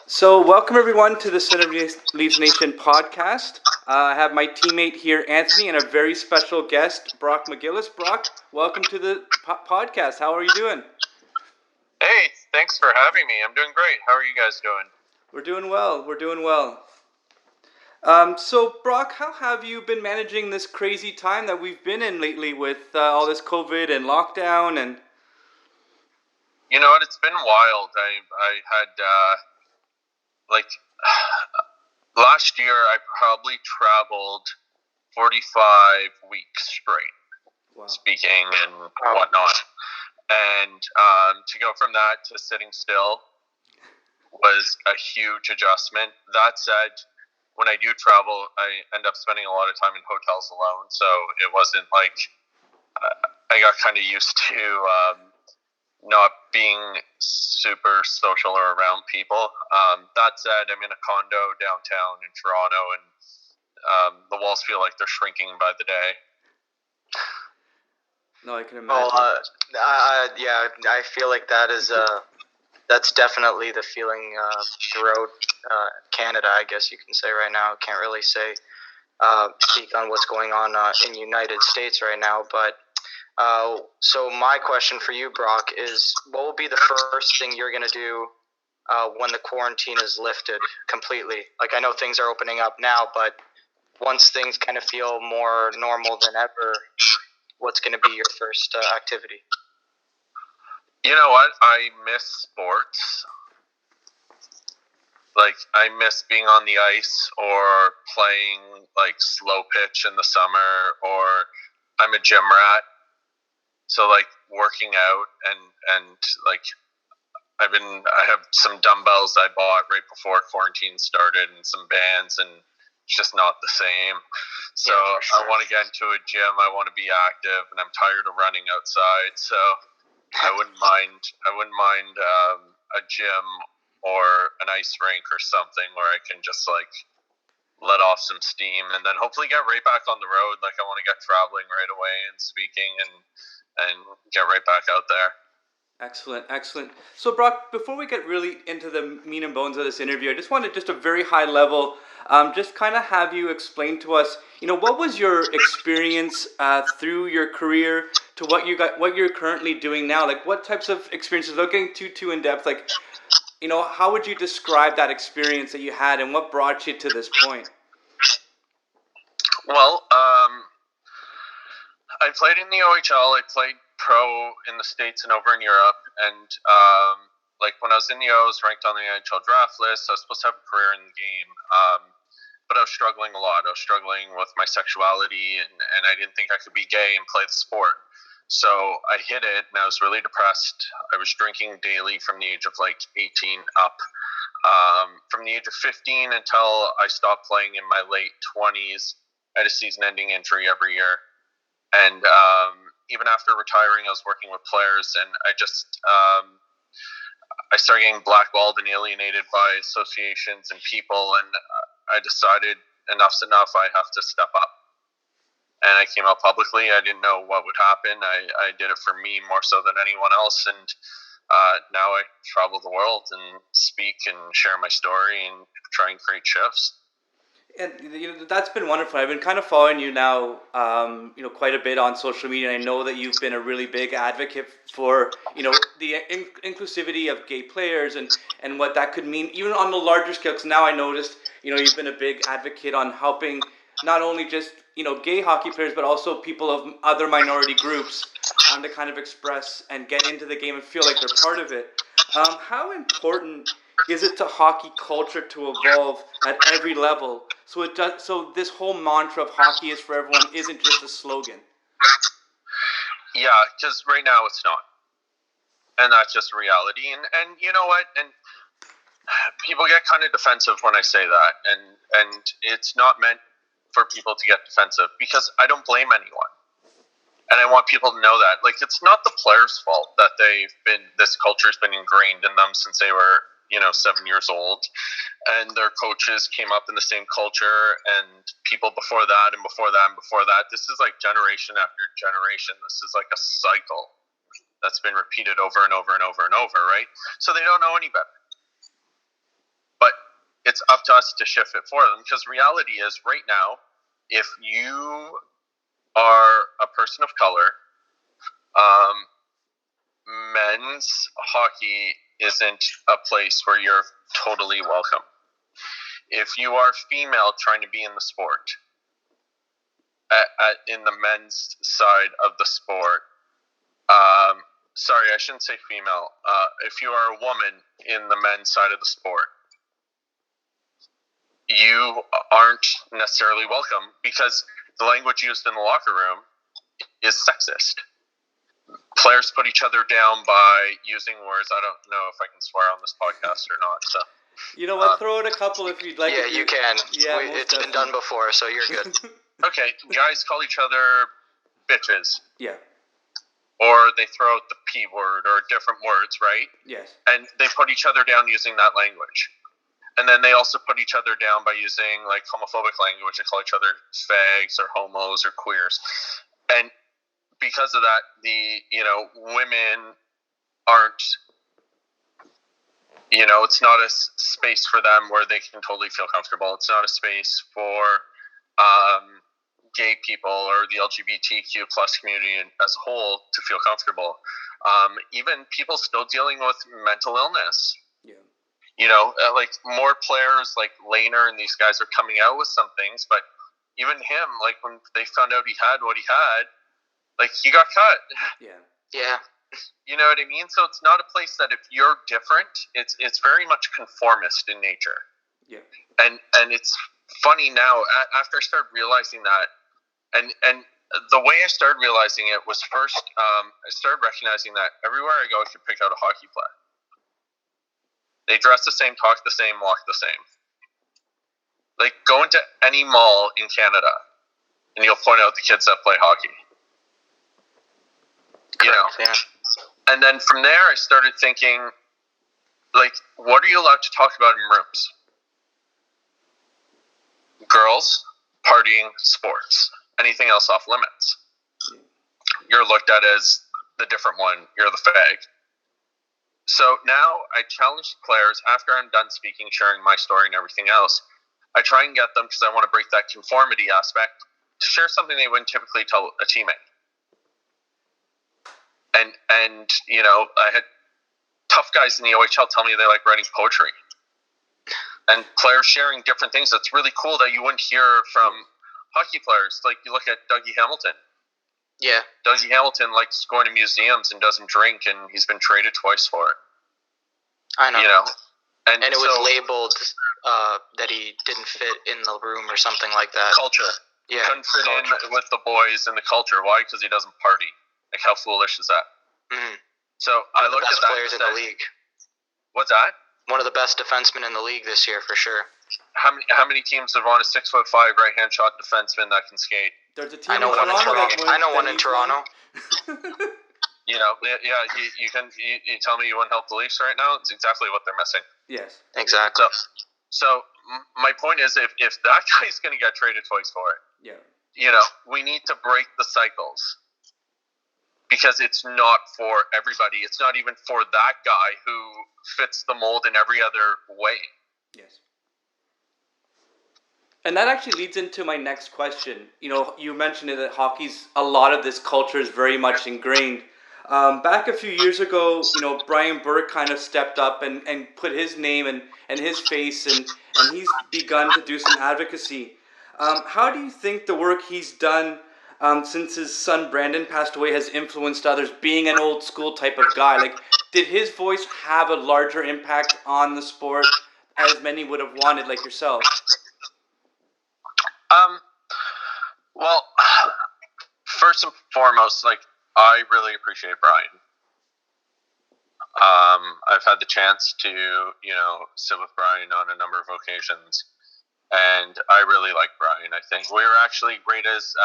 So, welcome everyone to the Center Leaves Nation podcast. I have my teammate here, Anthony, and a very special guest, Brock McGillis. Brock, welcome to the podcast. How are you doing? Hey, thanks for having me. I'm doing great. How are you guys doing? We're doing well. We're doing well. So, Brock, how have you been managing this crazy time that we've been in lately with all this COVID and lockdown and? You know what? It's been wild. I had like last year. I probably traveled 45 weeks straight, speaking and whatnot. And to go from that to sitting still was a huge adjustment. That said, when I do travel, I end up spending a lot of time in hotels alone. So it wasn't like I got kind of used to not being super social or around people. That said, I'm in a condo downtown in Toronto, and the walls feel like they're shrinking by the day. No, I can imagine. Yeah, I feel like that is that's definitely the feeling throughout Canada, I guess you can say right now. I can't really speak on what's going on in the United States right now, but so my question for you, Brock, is what will be the first thing you're going to do when the quarantine is lifted completely? Like, I know things are opening up now, but once things kind of feel more normal than ever, what's going to be your first activity? You know what? I miss sports. Like, I miss being on the ice or playing, like, slow pitch in the summer, or I'm a gym rat. So, like, working out and like, I have some dumbbells I bought right before quarantine started and some bands, and it's just not the same. So yeah, sure. I want to get into a gym. I want to be active, and I'm tired of running outside. So I wouldn't mind a gym or an ice rink or something where I can just like let off some steam, and then hopefully get right back on the road. Like, I want to get traveling right away and speaking and get right back out there. Excellent. So, Brock, before we get really into the meat and bones of this interview, I just wanted just a very high level, just kind of have you explain to us, what was your experience through your career to what you're currently doing now? Like, what types of experiences, without getting too in depth, like, how would you describe that experience that you had and what brought you to this point? Well, I played in the OHL. I played pro in the States and over in Europe. And like, when I was in the O, I was ranked on the NHL draft list. I was supposed to have a career in the game. But I was struggling a lot. I was struggling with my sexuality, and I didn't think I could be gay and play the sport. So I hit it, and I was really depressed. I was drinking daily from the age of like 18 up. From the age of 15 until I stopped playing in my late 20s, I had a season-ending injury every year. And even after retiring, I was working with players, and I started getting blackballed and alienated by associations and people, and I decided enough's enough. I have to step up. And I came out publicly. I didn't know what would happen. I did it for me more so than anyone else, and now I travel the world and speak and share my story and try and create shifts. And that's been wonderful. I've been kind of following you now, quite a bit on social media, and I know that you've been a really big advocate for, the inclusivity of gay players and what that could mean, even on the larger scale. Because now I noticed, you've been a big advocate on helping not only just gay hockey players, but also people of other minority groups to kind of express and get into the game and feel like they're part of it. How important is it to hockey culture to evolve at every level? So this whole mantra of hockey is for everyone isn't just a slogan. Yeah, because right now it's not. And that's just reality. And you know what? And people get kind of defensive when I say that. And it's not meant for people to get defensive, because I don't blame anyone. And I want people to know that. Like, it's not the players' fault that this culture's been ingrained in them since they were 7 years old, and their coaches came up in the same culture, and people before that and before that and before that. This is like generation after generation. This is like a cycle that's been repeated over and over and over and over, right? So they don't know any better. it's up to us to shift it for them, because reality is right now, if you are a person of color, men's hockey isn't a place where you're totally welcome. If you are female trying to be in the sport, in the men's side of the sport, sorry, I shouldn't say female. If you are a woman in the men's side of the sport, you aren't necessarily welcome, because the language used in the locker room is sexist. Players put each other down by using words. I don't know if I can swear on this podcast or not. So, you know what? Throw in a couple if you'd like. Yeah, you can. Yeah, it's been done before, so you're good. Okay, guys call each other bitches. Yeah. Or they throw out the P word or different words, right? Yes. And they put each other down using that language. And then they also put each other down by using like homophobic language and call each other fags or homos or queers. And because of that, women aren't, it's not a space for them where they can totally feel comfortable. It's not a space for gay people or the LGBTQ plus community as a whole to feel comfortable. Even people still dealing with mental illness. Yeah. Like more players like Lehner and these guys are coming out with some things, but even him, like when they found out he had what he had, like he got cut. Yeah. Yeah. You know what I mean? So it's not a place that if you're different, it's very much conformist in nature. Yeah. And it's funny now after I started realizing that, and the way I started realizing it was first, I started recognizing that everywhere I go, I could pick out a hockey player. They dress the same, talk the same, walk the same. Like, go into any mall in Canada, and you'll point out the kids that play hockey. Correct, yeah. And then from there, I started thinking, like, what are you allowed to talk about in rooms? Girls, partying, sports. Anything else off limits. You're looked at as the different one. You're the fag. So now I challenge the players, after I'm done speaking, sharing my story and everything else, I try and get them, because I want to break that conformity aspect, to share something they wouldn't typically tell a teammate. And I had tough guys in the OHL tell me they like writing poetry. And players sharing different things. That's really cool that you wouldn't hear from hockey players. Like, you look at Dougie Hamilton. Yeah. Dougie Hamilton likes going to museums and doesn't drink, and he's been traded twice for it. I know. And it was labeled that he didn't fit in the room or something like that. Culture. Yeah. Couldn't fit in with the boys and the culture. Why? Because he doesn't party. Like, how foolish is that? Mm-hmm. So I looked at that. One of the best players in the league. What's that? One of the best defensemen in the league this year, for sure. How many teams have won a 6'5" right-hand shot defenseman that can skate? There's a team I know one in Toronto. I know one in Toronto. You can tell me you wouldn't help the Leafs right now. It's exactly what they're missing. Yes, exactly. So my point is, if that guy's going to get traded twice for it, we need to break the cycles, because it's not for everybody. It's not even for that guy who fits the mold in every other way. Yes. And that actually leads into my next question. You mentioned that hockey's, a lot of this culture is very much ingrained. Back a few years ago, Brian Burke kind of stepped up and put his name and his face, and he's begun to do some advocacy. How do you think the work he's done since his son Brandon passed away has influenced others, being an old school type of guy? Like, did his voice have a larger impact on the sport as many would have wanted, like yourself? Well, first and foremost, like, I really appreciate Brian. I've had the chance to, sit with Brian on a number of occasions, and I really like Brian. I think we were actually right as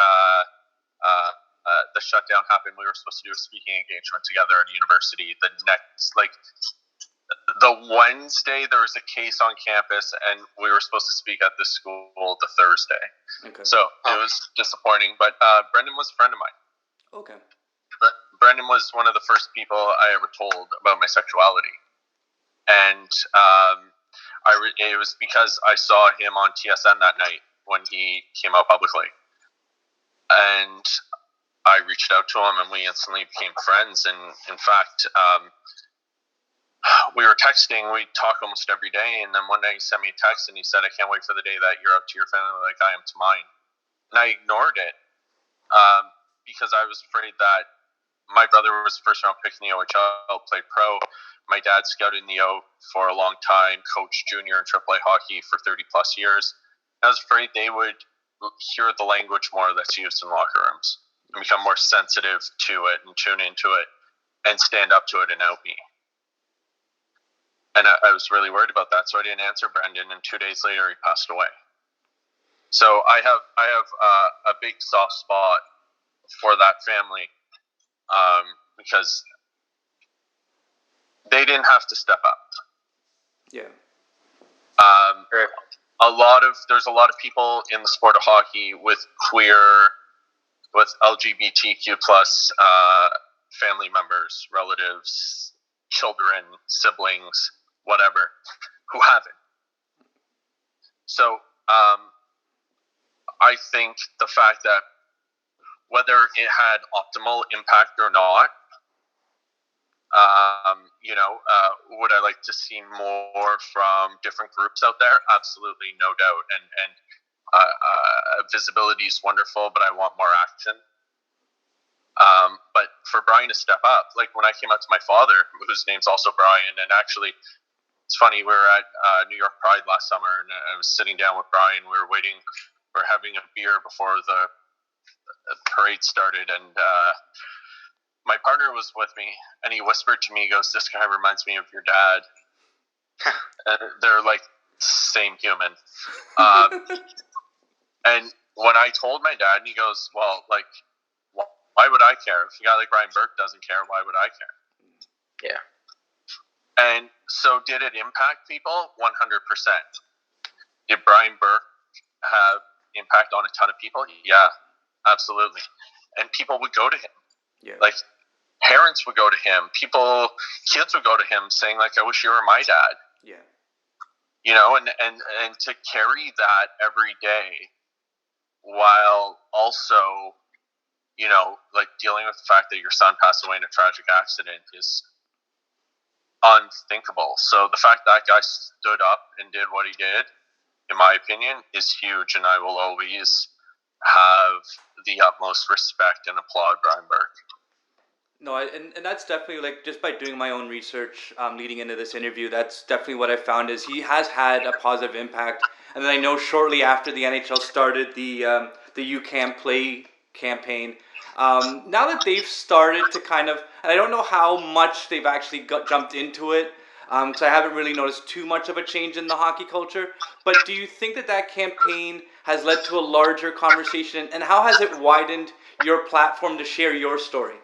the shutdown happened. We were supposed to do a speaking engagement together at university. The Wednesday, there was a case on campus, and we were supposed to speak at this school the Thursday. Okay. So it was disappointing, but Brendan was a friend of mine. Okay. Brendan was one of the first people I ever told about my sexuality. And it was because I saw him on TSN that night when he came out publicly, and I reached out to him, and we instantly became friends. And in fact, we were texting. We talk almost every day. And then one day he sent me a text, and he said, "I can't wait for the day that you're out to your family like I am to mine." And I ignored it because I was afraid that my brother was first round pick in the OHL, played pro. My dad scouted in the O for a long time, coached junior and AAA hockey for 30 plus years. I was afraid they would hear the language more that's used in locker rooms and become more sensitive to it and tune into it and stand up to it and out me. And I was really worried about that, so I didn't answer Brendan, and 2 days later he passed away. So I have a big soft spot for that family because they didn't have to step up. Yeah. There's a lot of people in the sport of hockey with LGBTQ plus family members, relatives, children, siblings, whatever, who haven't. So I think the fact that whether it had optimal impact or not, would I like to see more from different groups out there? Absolutely, no doubt. And visibility is wonderful, but I want more action. But for Brian to step up, like when I came out to my father, whose name's also Brian, and actually, it's funny, we were at New York Pride last summer, and I was sitting down with Brian. We were having a beer before the parade started, and my partner was with me, and he whispered to me, he goes, "This guy reminds me of your dad." And they're like same human. And when I told my dad, and he goes, "Well, like, why would I care? If a guy like Brian Burke doesn't care, why would I care?" Yeah. And so did it impact people? 100%. Did Brian Burke have impact on a ton of people? Yeah, absolutely. And people would go to him. Yeah. Like, parents would go to him. Kids would go to him saying, like, "I wish you were my dad." Yeah. And to carry that every day while also, like dealing with the fact that your son passed away in a tragic accident is unthinkable. So the fact that guy stood up and did what he did, in my opinion, is huge, and I will always have the utmost respect and applaud Brian Burke. No, and that's definitely, like, just by doing my own research leading into this interview, that's definitely what I found is he has had a positive impact. And then I know shortly after the NHL started the You Can Play campaign, now that they've started to kind of, and I don't know how much they've actually jumped into it, because I haven't really noticed too much of a change in the hockey culture, but do you think that campaign has led to a larger conversation, and how has it widened your platform to share your story?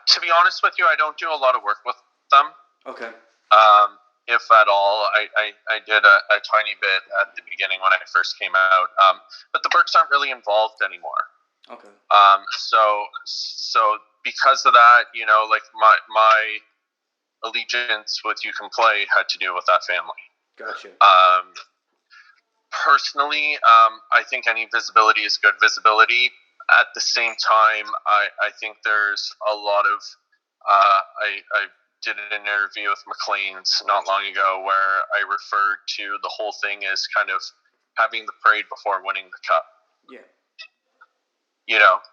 To be honest with you, I don't do a lot of work with them. Okay. If at all. I did a tiny bit at the beginning when I first came out. But the Burks aren't really involved anymore. Okay. So because of that, like my allegiance with You Can Play had to do with that family. Gotcha. Personally, I think any visibility is good visibility. At the same time, I think there's a lot of I did an interview with McLean's not long ago where I referred to the whole thing as kind of having the parade before winning the cup. Yeah.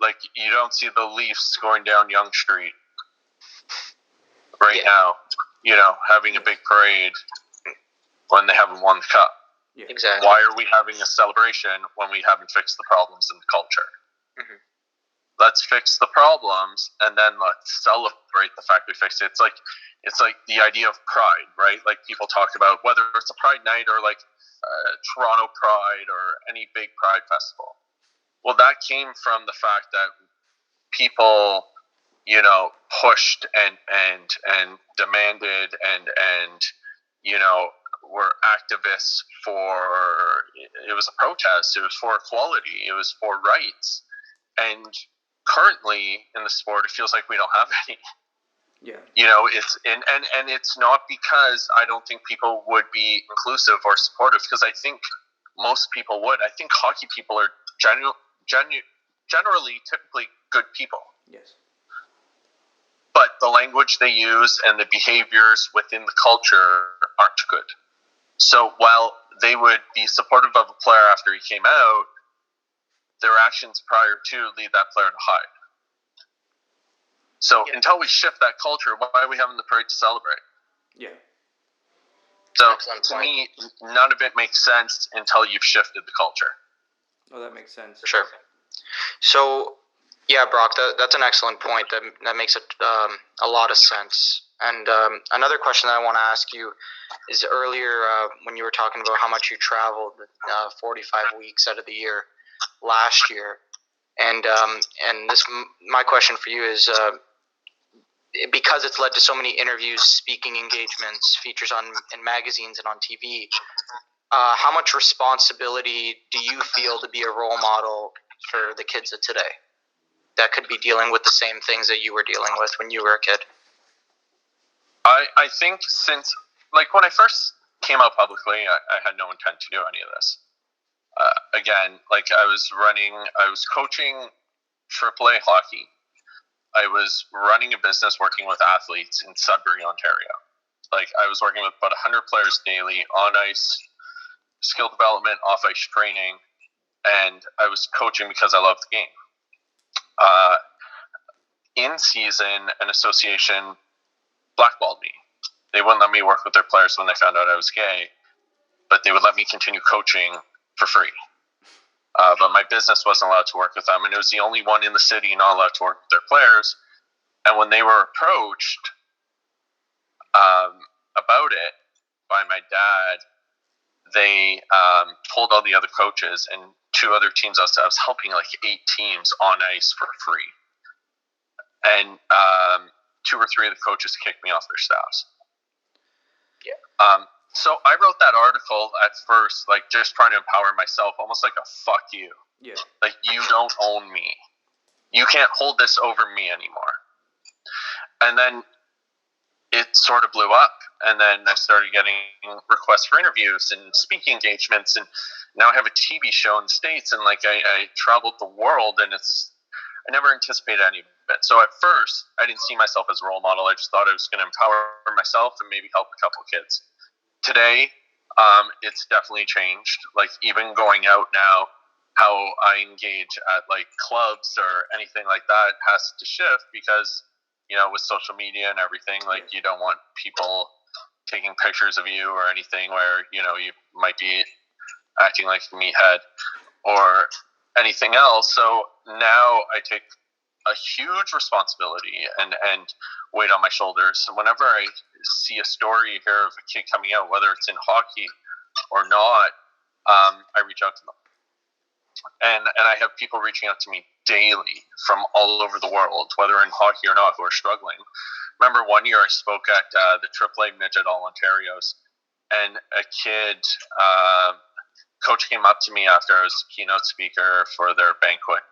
Like you don't see the Leafs going down Yonge Street right now, having a big parade when they haven't won the cup. Yeah. Exactly. Why are we having a celebration when we haven't fixed the problems in the culture? Mm-hmm. Let's fix the problems and then let's celebrate the fact we fixed it. It's like the idea of pride, right? Like people talk about whether it's a Pride Night or like Toronto Pride or any big Pride festival. Well, that came from the fact that people, pushed and demanded and were activists for. It was a protest. It was for equality. It was for rights. And currently in the sport, it feels like we don't have any. Yeah. And it's not because I don't think people would be inclusive or supportive, because I think most people would. I think hockey people are generally typically good people. Yes. But the language they use and the behaviors within the culture aren't good. So while they would be supportive of a player after he came out, their actions prior to lead that player to hide. So until we shift that culture, why are we having the parade to celebrate? Yeah. So to me, none of it makes sense until you've shifted the culture. Oh, that makes sense. For sure. So, yeah, Brock, that's an excellent point. That makes a lot of sense. And another question that I want to ask you is earlier when you were talking about how much you traveled 45 weeks out of the year last year. And this, my question for you is, because it's led to so many interviews, speaking engagements, features in magazines and on TV, how much responsibility do you feel to be a role model for the kids of today that could be dealing with the same things that you were dealing with when you were a kid? I think since, like, when I first came out publicly, I had no intent to do any of this. Again, like, I was coaching AAA hockey. I was running a business working with athletes in Sudbury, Ontario. Like, I was working with about 100 players daily, on ice, skill development, off ice training, and I was coaching because I loved the game. In season, an association blackballed me. They wouldn't let me work with their players when they found out I was gay, but they would let me continue coaching for free. But my business wasn't allowed to work with them, and it was the only one in the city not allowed to work with their players. And when they were approached about it by my dad, they told all the other coaches, and 2 other teams I was helping like 8 teams on ice for free. And 2 or 3 of the coaches kicked me off their staffs. Yeah. So I wrote that article at first, like, just trying to empower myself, almost like a fuck you. Yeah. Like, you don't own me. You can't hold this over me anymore. And then it sort of blew up, and then I started getting requests for interviews and speaking engagements, and now I have a TV show in the States, and like I traveled the world, and I never anticipated any of it. So at first, I didn't see myself as a role model. I just thought I was going to empower myself and maybe help a couple kids. Today, it's definitely changed. Like, even going out now, how I engage at like clubs or anything like that has to shift because, you know, with social media and everything, like, you don't want people taking pictures of you or anything where, you know, you might be acting like a meathead or anything else. So now I take a huge responsibility and weight on my shoulders. So whenever I see a story here of a kid coming out, whether it's in hockey or not, I reach out to them. And I have people reaching out to me daily from all over the world, whether in hockey or not, who are struggling. Remember one year I spoke at the AAA Midget All Ontarios, and a kid, coach came up to me after I was keynote speaker for their banquet.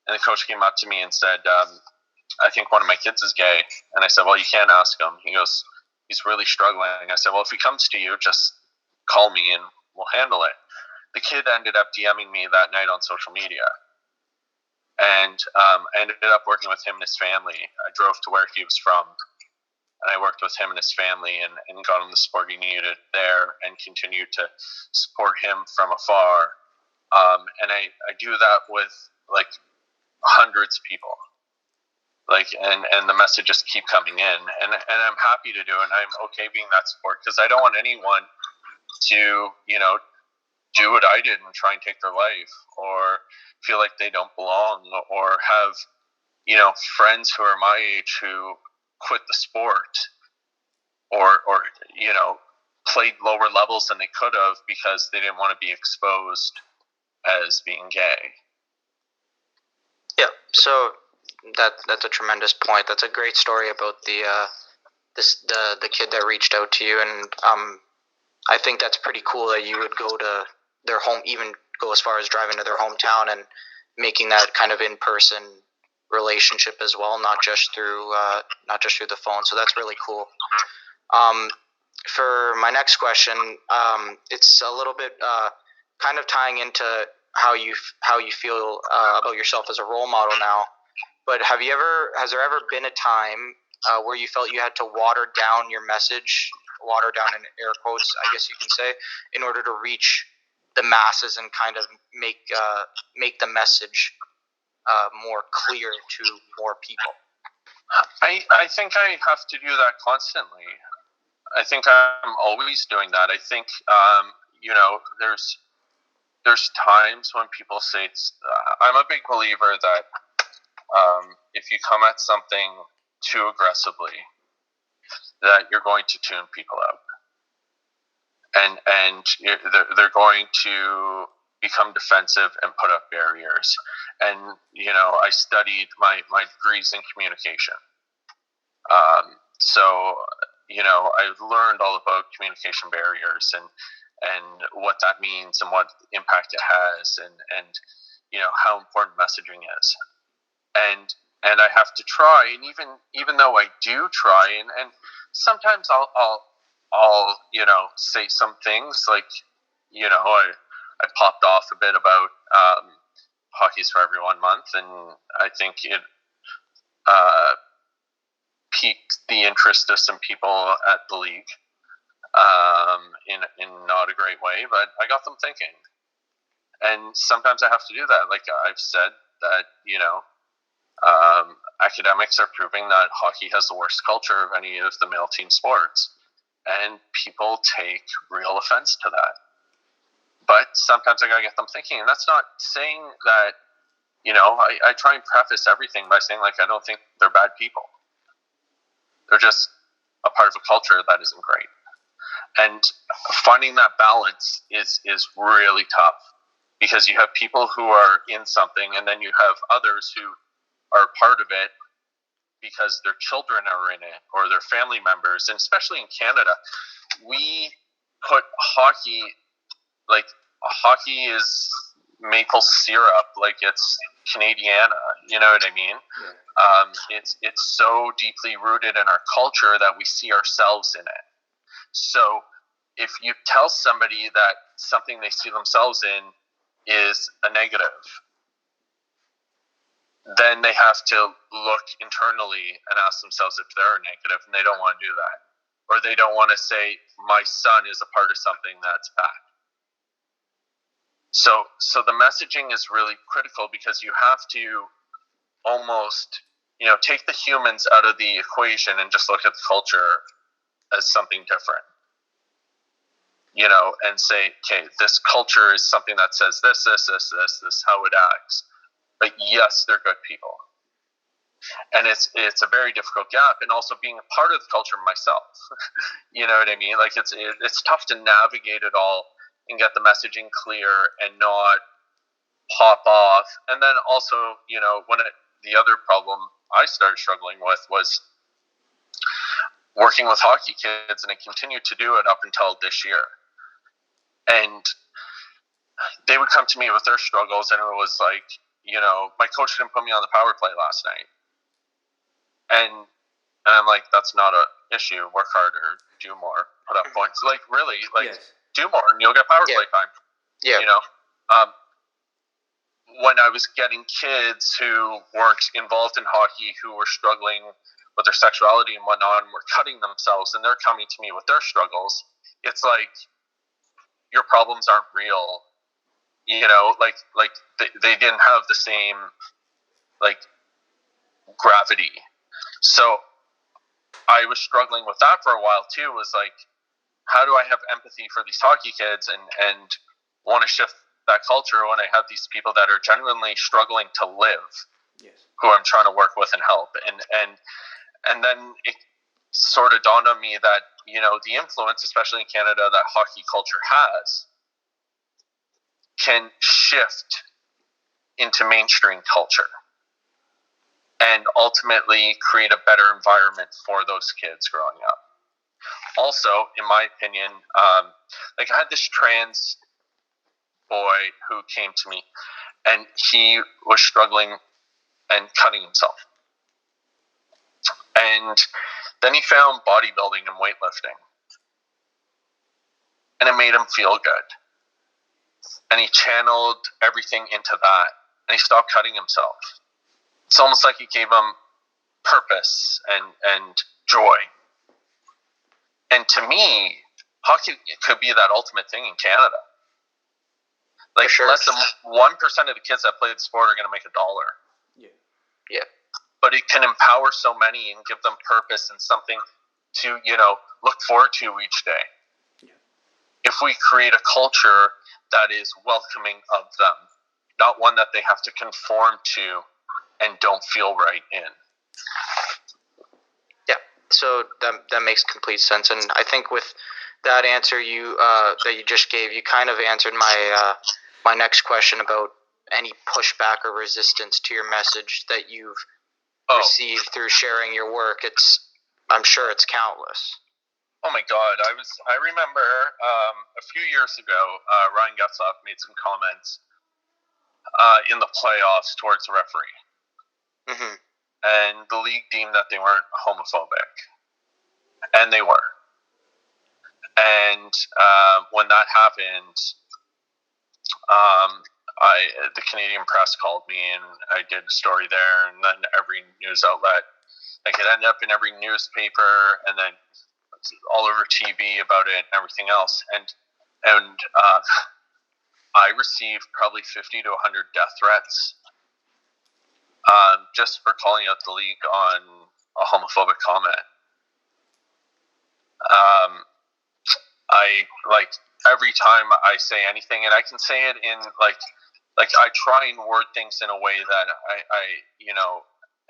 And the coach came up to me and said, I think one of my kids is gay. And I said, well, you can't ask him. He goes, he's really struggling. I said, well, if he comes to you, just call me and we'll handle it. The kid ended up DMing me that night on social media. And I ended up working with him and his family. I drove to where he was from, and I worked with him and his family and got him the support he needed there and continued to support him from afar. And I do that with, like, hundreds of people. Like, and the messages keep coming in. And I'm happy to do it, and I'm okay being that support, because I don't want anyone to, you know, do what I did and try and take their life, or feel like they don't belong, or have, you know, friends who are my age who quit the sport or you know, played lower levels than they could have because they didn't want to be exposed as being gay. Yeah, so that's a tremendous point. That's a great story about the kid that reached out to you, and I think that's pretty cool that you would go to their home, even go as far as driving to their hometown and making that kind of in-person relationship as well, not just through the phone. So that's really cool. For my next question, it's a little bit kind of tying into how you feel about yourself as a role model now. But has there ever been a time where you felt you had to water down your message, water down in air quotes, I guess you can say, in order to reach the masses and kind of make the message more clear to more people? I think I have to do that constantly. I think I'm always doing that. I think there's times when people say I'm a big believer that if you come at something too aggressively, that you're going to tune people out, and they're going to become defensive and put up barriers. And I studied my degrees in communication, so I've learned all about communication barriers and what that means and what impact it has, and how important messaging is. And I have to try, and even though I do try, and sometimes I'll say some things like I popped off a bit about Hockey's for Everyone month, and I think it piqued the interest of some people at the league in not a great way, but I got them thinking. And sometimes I have to do that. Like I've said that, academics are proving that hockey has the worst culture of any of the male team sports, and people take real offense to that. But sometimes I gotta get them thinking, and that's not saying that, I try and preface everything by saying, like, I don't think they're bad people. They're just a part of a culture that isn't great. And finding that balance is really tough, because you have people who are in something, and then you have others who are part of it because their children are in it or their family members. And especially in Canada, we put hockey, like, hockey is maple syrup, like it's Canadiana, you know what I mean? Yeah. It's so deeply rooted in our culture that we see ourselves in it. So if you tell somebody that something they see themselves in is a negative, then they have to look internally and ask themselves if they're a negative, and they don't want to do that. Or they don't want to say, my son is a part of something that's bad. So the messaging is really critical, because you have to almost, take the humans out of the equation and just look at the culture as something different. And say, okay, this culture is something that says this is how it acts. But yes, they're good people. And it's a very difficult gap, and also being a part of the culture myself. You know what I mean? Like it's tough to navigate it all and get the messaging clear and not pop off. And then also, the other problem I started struggling with was working with hockey kids, and I continued to do it up until this year. And they would come to me with their struggles, and it was like, my coach didn't put me on the power play last night. And I'm like, that's not an issue. Work harder, do more, put up points. Like, really, like, yes. Do more, and you'll get power play time. Yeah. When I was getting kids who weren't involved in hockey, who were struggling with their sexuality and whatnot, and were cutting themselves, and they're coming to me with their struggles, it's like, your problems aren't real. Like they didn't have the same, like, gravity. So I was struggling with that for a while too. Was like, how do I have empathy for these hockey kids and want to shift that culture when I have these people that are genuinely struggling to live, yes, who I'm trying to work with and help. And then it sort of dawned on me that, the influence, especially in Canada, that hockey culture has can shift into mainstream culture and ultimately create a better environment for those kids growing up. Also, in my opinion, I had this trans boy who came to me, and he was struggling and cutting himself. And then he found bodybuilding and weightlifting. And it made him feel good. And he channeled everything into that. And he stopped cutting himself. It's almost like it gave him purpose and joy. And to me, hockey could be that ultimate thing in Canada. Like, sure. Less than 1% of the kids that play the sport are going to make $1. Yeah. But it can empower so many and give them purpose and something to, look forward to each day. Yeah. If we create a culture that is welcoming of them, not one that they have to conform to and don't feel right in. Yeah, so that makes complete sense. And I think with that answer that you just gave, you kind of answered my next question about any pushback or resistance to your message that you've received through sharing your work. I'm sure it's countless. Oh my God! I remember a few years ago, Ryan Gutsoff made some comments in the playoffs towards the referee, and the league deemed that they weren't homophobic, and they were. And when that happened, the Canadian press called me, and I did a story there, and then every news outlet, like it ended up in every newspaper, and then all over TV about it and everything else. And I received probably 50 to 100 death threats just for calling out the league on a homophobic comment. I every time I say anything, and I can say it in like I try and word things in a way that I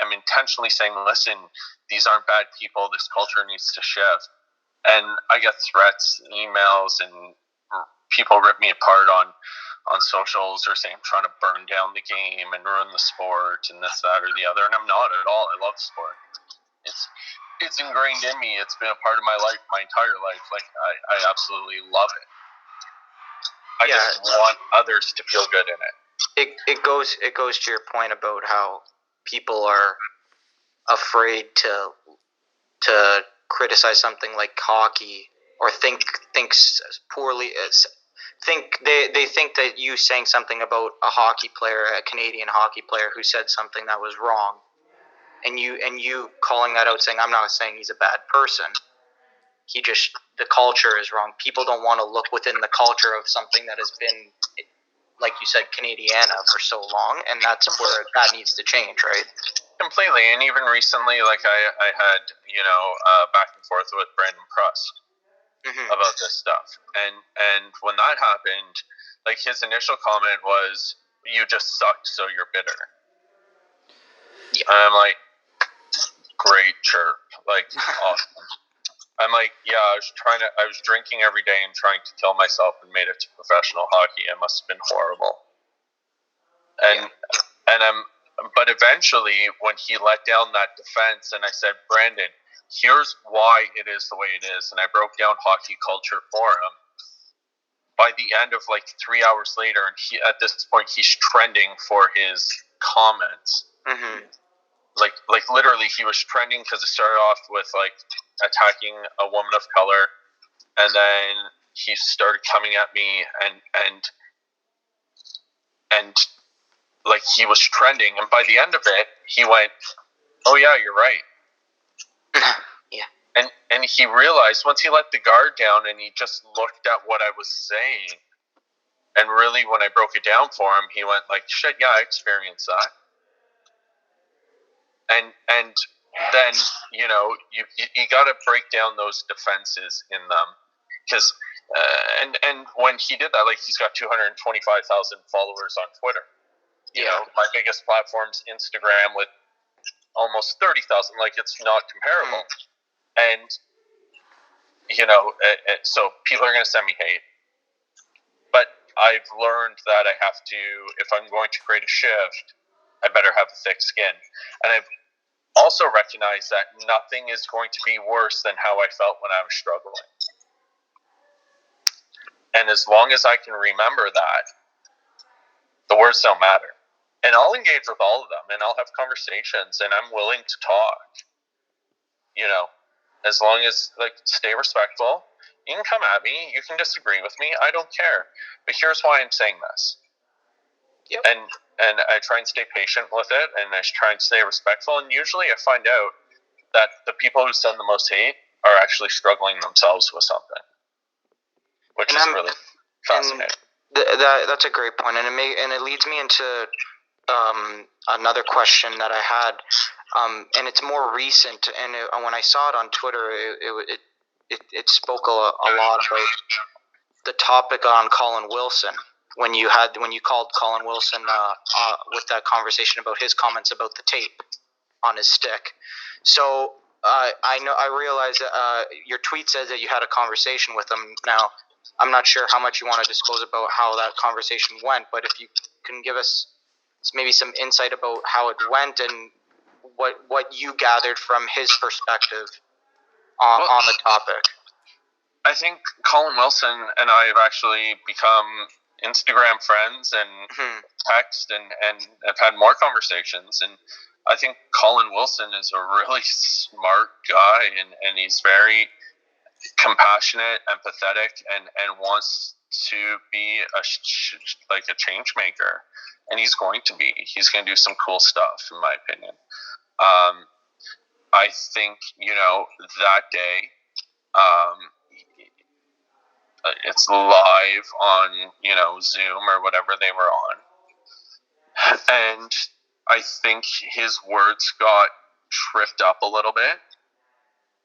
am intentionally saying, listen, these aren't bad people. This culture needs to shift. And I get threats, emails, and people rip me apart on socials or say I'm trying to burn down the game and ruin the sport and this, that, or the other. And I'm not at all. I love sport. It's ingrained in me. It's been a part of my life, my entire life. Like I absolutely love it. I just want others to feel good in it. It goes to your point about how people are afraid to criticize something like hockey or think poorly. They think that you saying something about a hockey player, a Canadian hockey player who said something that was wrong, and you calling that out, saying, I'm not saying he's a bad person. The culture is wrong. People don't want to look within the culture of something that has been, like you said, Canadiana for so long, and that's where that needs to change, right? Completely. And even recently, like I had, back and forth with Brandon Prusk about this stuff. And when that happened, like his initial comment was, you just sucked, so you're bitter. Yeah. And I'm like, great chirp. Like, awesome. I'm like, yeah, I was drinking every day and trying to kill myself and made it to professional hockey. It must have been horrible. But eventually, when he let down that defense, and I said, Brandon, here's why it is the way it is, and I broke down hockey culture for him. By the end of 3 hours later, and at this point, he's trending for his comments. Like literally, he was trending because it started off with attacking a woman of color, and then he started coming at me and he was trending, and by the end of it, he went, "Oh yeah, you're right." Yeah. And he realized once he let the guard down and he just looked at what I was saying, and really when I broke it down for him, he went like, "Shit, yeah, I experienced that." And then you got to break down those defenses in them, because and when he did that, he's got 225,000 followers on Twitter. You know, my biggest platform's Instagram with almost 30,000. It's not comparable. And so people are going to send me hate, but I've learned that I have to, if I'm going to create a shift, I better have a thick skin. And I've also recognized that nothing is going to be worse than how I felt when I was struggling. And as long as I can remember that, the words don't matter. And I'll engage with all of them, and I'll have conversations, and I'm willing to talk. As long as stay respectful. You can come at me. You can disagree with me. I don't care. But here's why I'm saying this. Yep. And I try and stay patient with it, and I try and stay respectful. And usually I find out that the people who send the most hate are actually struggling themselves with something, which is really fascinating. That's a great point, and it leads me into another question that I had, and it's more recent. And when I saw it on Twitter, it spoke a lot about the topic on Colin Wilson when you called Colin Wilson with that conversation about his comments about the tape on his stick. So I realized that your tweet says that you had a conversation with him. Now, I'm not sure how much you want to disclose about how that conversation went, but if you can give us maybe some insight about how it went and what you gathered from his perspective on the topic. I think Colin Wilson and I have actually become Instagram friends and text and have had more conversations. And I think Colin Wilson is a really smart guy, and he's very compassionate, empathetic, and wants to be a change maker. And he's going to be. He's going to do some cool stuff, in my opinion. I think, that day, it's live on, Zoom or whatever they were on. And I think his words got tripped up a little bit.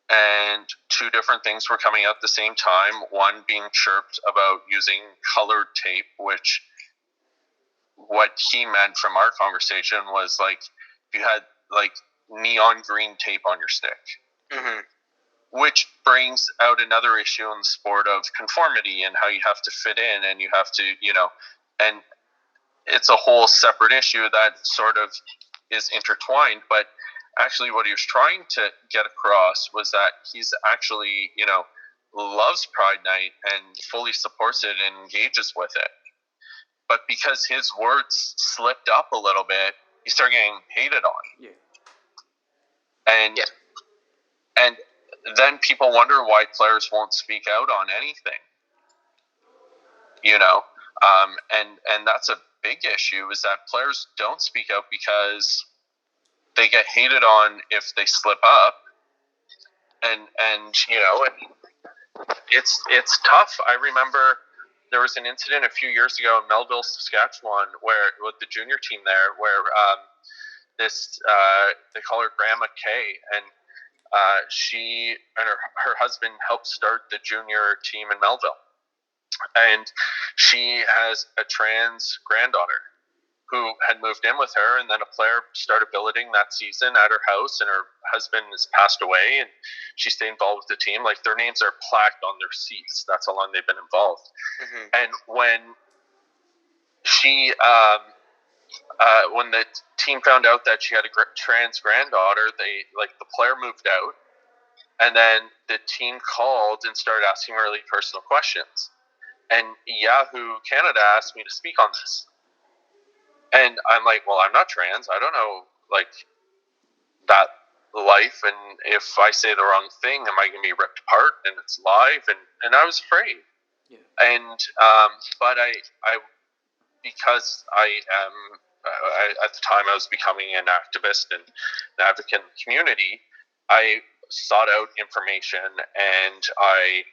And two different things were coming out at the same time. One being chirped about using colored tape, which what he meant from our conversation was if you had neon green tape on your stick. Mm-hmm. Which brings out another issue in the sport of conformity and how you have to fit in and you have to, and it's a whole separate issue that sort of is intertwined. But actually what he was trying to get across was that he's actually, loves Pride Night and fully supports it and engages with it. But because his words slipped up a little bit, he started getting hated on. Yeah. And then people wonder why players won't speak out on anything. And that's a big issue, is that players don't speak out because they get hated on if they slip up. And it's tough. I remember there was an incident a few years ago in Melville, Saskatchewan, where with the junior team there, where they call her Grandma Kay, and she and her husband helped start the junior team in Melville, and she has a trans granddaughter who had moved in with her, and then a player started billeting that season at her house, and her husband has passed away, and she stayed involved with the team. Their names are plaqued on their seats. That's how long they've been involved. Mm-hmm. And when she when the team found out that she had a trans granddaughter, the player moved out, and then the team called and started asking really personal questions. And Yahoo Canada asked me to speak on this. And I'm like, well, I'm not trans. I don't know, that life. And if I say the wrong thing, am I going to be ripped apart? And it's live. And I was afraid. Yeah. And, but because I am, at the time I was becoming an activist and an advocate in the community, I sought out information, and I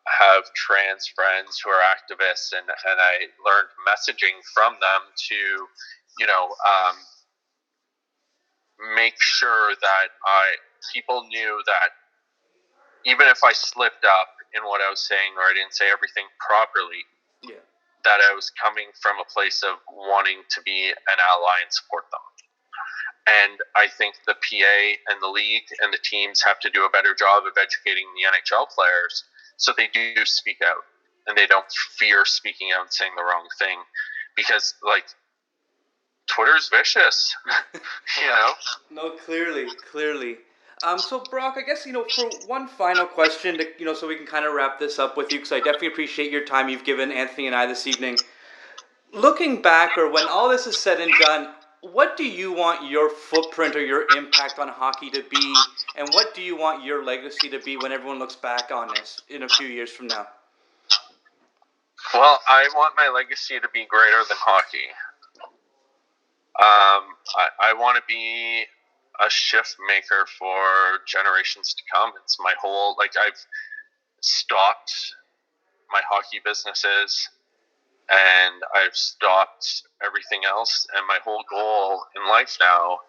have trans friends who are activists, and I learned messaging from them to, make sure that people knew that even if I slipped up in what I was saying or I didn't say everything properly, yeah, that I was coming from a place of wanting to be an ally and support them. And I think the PA and the league and the teams have to do a better job of educating the NHL players so they do speak out and they don't fear speaking out and saying the wrong thing, because Twitter's vicious, No, clearly. So Brock, I guess, for one final question to, so we can kind of wrap this up with you, because I definitely appreciate your time you've given Anthony and I this evening. looking back, or when all this is said and done, what do you want your footprint or your impact on hockey to be, and what do you want your legacy to be when everyone looks back on this in a few years from now? Well, I want my legacy to be greater than hockey. I want to be a shift maker for generations to come. It's my whole, I've stopped my hockey businesses and I've stopped everything else. And my whole goal in life now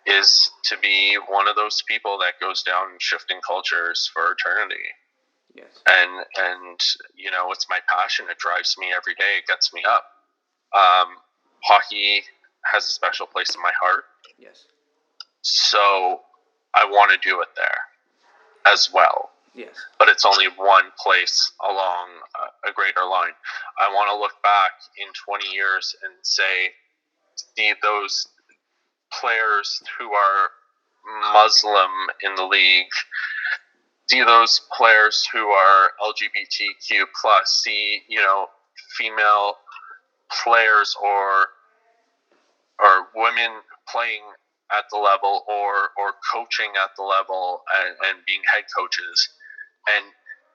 is to be one of those people that goes down shifting cultures for eternity. Yes. And it's my passion. It drives me every day. It gets me up. Hockey has a special place in my heart. Yes. So I want to do it there as well. Yes. But it's only one place along a greater line. I want to look back in 20 years and say, see those players who are Muslim in the league, see those players who are LGBTQ plus, see, female players or women playing at the level or coaching at the level and being head coaches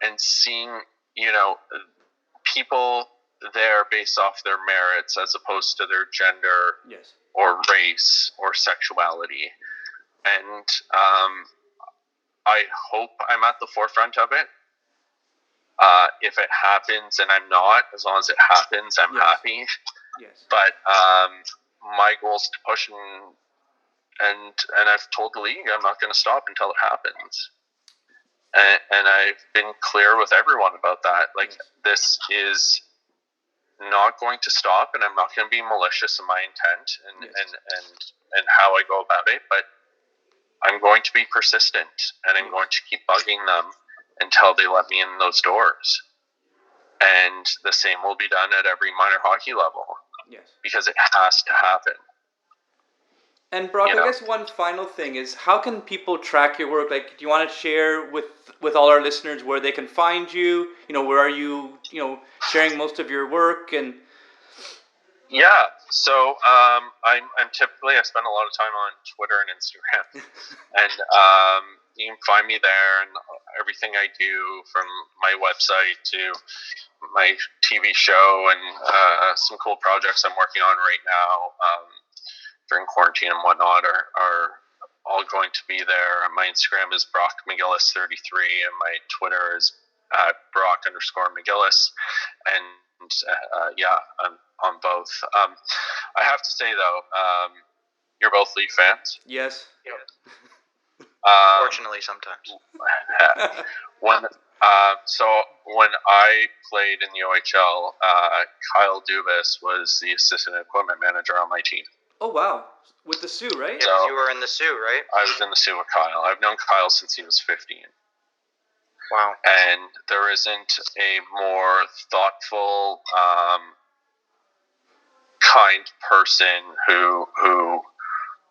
and seeing, people there based off their merits as opposed to their gender. Yes. Or race or sexuality. And I hope I'm at the forefront of it. If it happens and I'm not, as long as it happens, I'm happy. Yes. But my goal is to push, and I've told the league I'm not going to stop until it happens. And I've been clear with everyone about that. This is not going to stop, and I'm not going to be malicious in my intent and how I go about it, but I'm going to be persistent, and I'm going to keep bugging them until they let me in those doors. And the same will be done at every minor hockey level. Yes. Because it has to happen. And Brock, I guess one final thing is, how can people track your work? Do you want to share with all our listeners where they can find you? Where are you, sharing most of your work? And yeah, so I'm typically, I spend a lot of time on Twitter and Instagram, and you can find me there, and everything I do, from my website to my TV show and some cool projects I'm working on right now during quarantine and whatnot are all going to be there. My Instagram is Brock McGillis 33, and my Twitter is Brock_McGillis, and I'm on both. I have to say though, you're both Leaf fans. Yes. Yeah. Unfortunately, sometimes. When I played in the OHL, Kyle Dubas was the assistant equipment manager on my team. Oh wow, with the Sioux, right? Yeah, So, you were in the Sioux, right? I was in the Sioux with Kyle. I've known Kyle since he was 15. Wow. And there isn't a more thoughtful, kind person who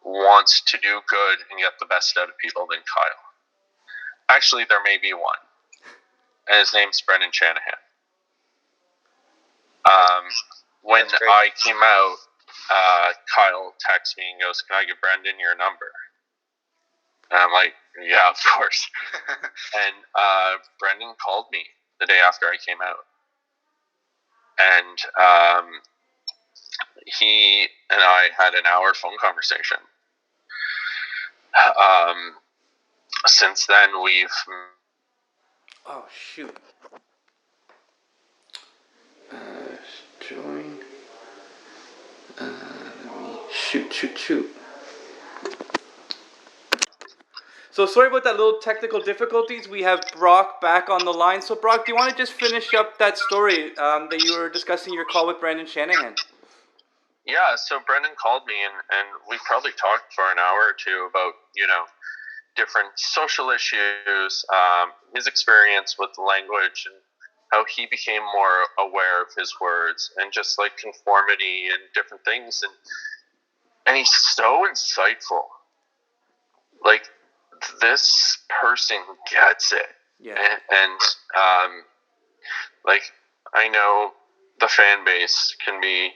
wants to do good and get the best out of people than Kyle. Actually, there may be one, and his name's Brendan Shanahan. When I came out, Kyle texted me and goes, "Can I give Brendan your number?" And I'm like, "Yeah, of course." And Brendan called me the day after I came out, and he and I had an hour phone conversation. Since then, we've... Oh, shoot. Join. Shoot. So sorry about that little technical difficulties. We have Brock back on the line. So Brock, do you want to just finish up that story that you were discussing your call with Brendan Shanahan? Yeah, so Brendan called me, and we probably talked for an hour or two about, different social issues, his experience with language, and how he became more aware of his words, and just like conformity and different things. And he's so insightful. Like, this person gets it. Yeah. And I know the fan base can be,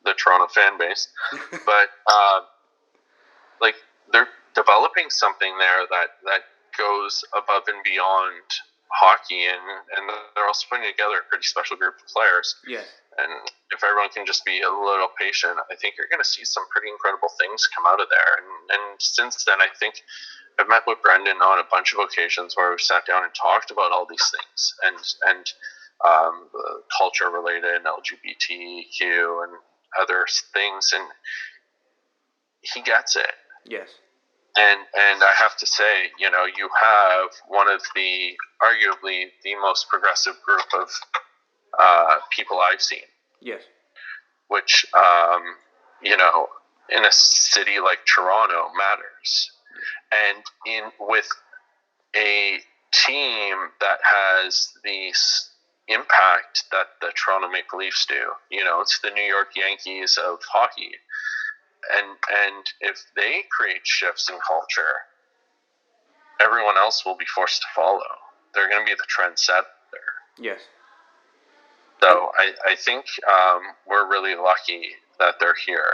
the Toronto fan base, but like they're developing something there that goes above and beyond hockey, and they're also putting together a pretty special group of players. Yes. And if everyone can just be a little patient, I think you're going to see some pretty incredible things come out of there. And since then, I think I've met with Brendan on a bunch of occasions where we've sat down and talked about all these things and culture related, LGBTQ, and other things. And he gets it. Yes. And I have to say, you have one of arguably the most progressive group of people I've seen. Yes. Which, in a city like Toronto matters. And with a team that has the impact that the Toronto Maple Leafs do, it's the New York Yankees of hockey. And if they create shifts in culture, everyone else will be forced to follow. They're going to be the trendsetter. Yes. So I think we're really lucky that they're here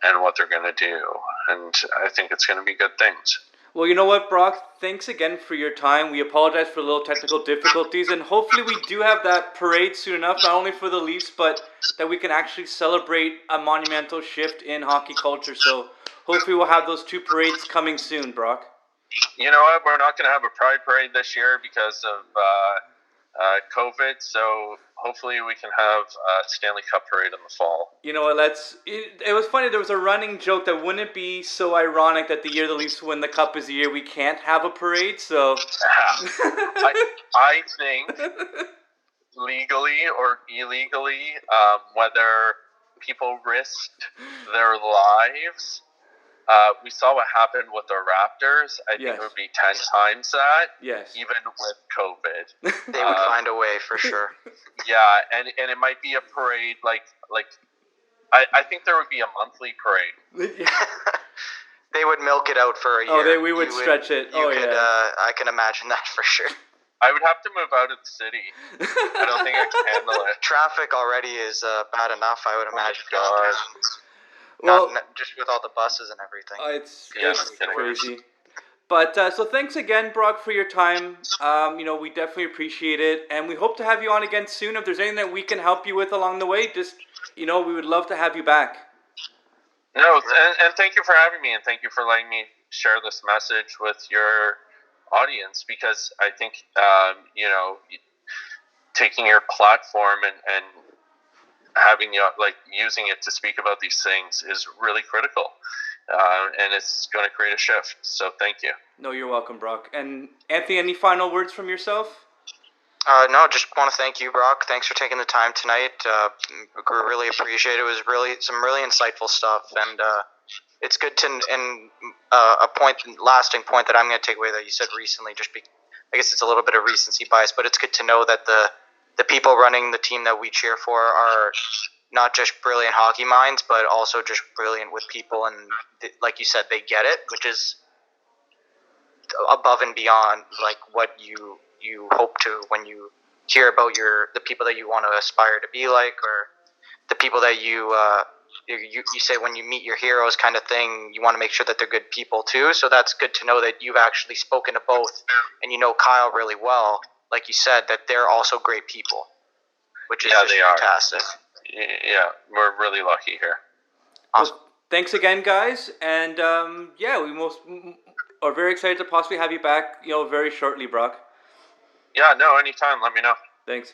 and what they're going to do. And I think it's going to be good things. Well, you know what, Brock? Thanks again for your time. We apologize for the little technical difficulties, and hopefully we do have that parade soon enough, not only for the Leafs, but that we can actually celebrate a monumental shift in hockey culture. So hopefully we'll have those two parades coming soon, Brock. You know what? We're not going to have a Pride Parade this year because of COVID, so hopefully we can have a Stanley Cup parade in the fall. You know what, it was funny, there was a running joke that wouldn't it be so ironic that the year the Leafs win the Cup is the year we can't have a parade, so... I think, legally or illegally, whether people risked their lives... we saw what happened with the Raptors. I think it would be 10 times that. Yes. Even with COVID. They would find a way for sure. Yeah, and it might be a parade like I think there would be a monthly parade. They would milk it out for a year. We would stretch it. I can imagine that for sure. I would have to move out of the city. I don't think I can handle it. Traffic already is bad enough, I would imagine. Oh, well, not just with all the buses and everything. It's crazy. But so thanks again, Brock, for your time. We definitely appreciate it, and we hope to have you on again soon. If there's anything that we can help you with along the way, just we would love to have you back. No, and thank you for having me, and thank you for letting me share this message with your audience, because I think taking your platform and having using it to speak about these things is really critical, and it's going to create a shift. So thank you. No, you're welcome, Brock. And Anthony, any final words from yourself? No, just want to thank you, Brock. Thanks for taking the time tonight. We really appreciate it. It was some really insightful stuff, and it's good to. And lasting point that I'm going to take away that you said recently. I guess it's a little bit of recency bias, but it's good to know that the people running the team that we cheer for are not just brilliant hockey minds, but also just brilliant with people. And like you said, they get it, which is above and beyond like what you hope to when you hear about the people that you want to aspire to be like, or the people that you say when you meet your heroes kind of thing, you want to make sure that they're good people too. So that's good to know that you've actually spoken to both, and you know Kyle really well. Like you said, that they're also great people, which is just fantastic. Yeah, we're really lucky here. Awesome. Well, thanks again, guys, and we are very excited to possibly have you back, very shortly, Brock. Yeah, no, anytime. Let me know. Thanks.